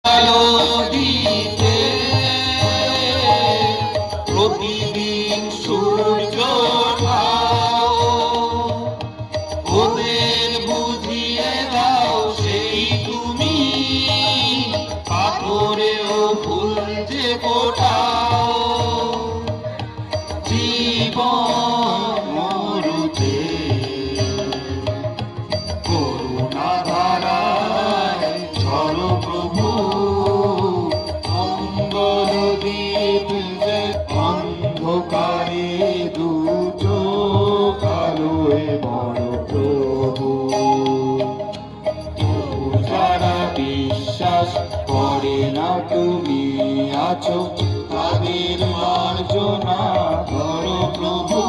আলো দিতে প্রতিদিন সূর্য উঠাও, ওদের বুঝিয়ে দাও সেই তুমি পাথরেও ফুল যে ফোটাও। জীবন মরুতে করুণা ধারায় চলো প্রভু, মঙ্গল দ্বীপ যে অন্ধকারে দুটো কালোয় বড় প্রভু। যারা বিশ্বাস করে না তুমি আছো, তাদের মার্জনা করো প্রভু।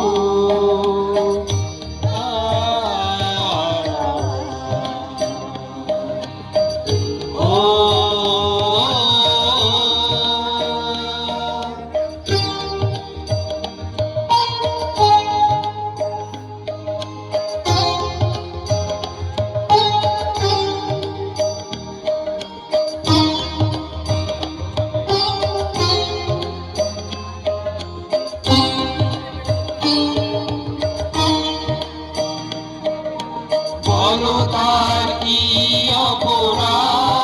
বলো তার কি অপরাধ,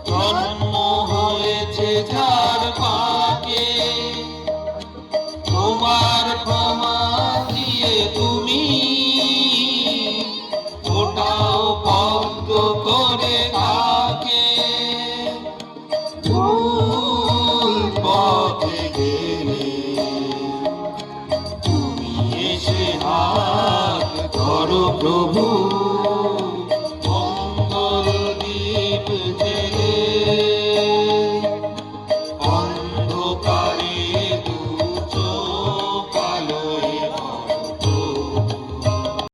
জন্ম হয়েছে যার পাকে, তোমার ক্ষমা দিয়ে তুমি ওটাও পদ্ম করে থাকে। ভুল পথে গেলে তুমি এসে হাত ধরো প্রভু, মঙ্গল দ্বীপ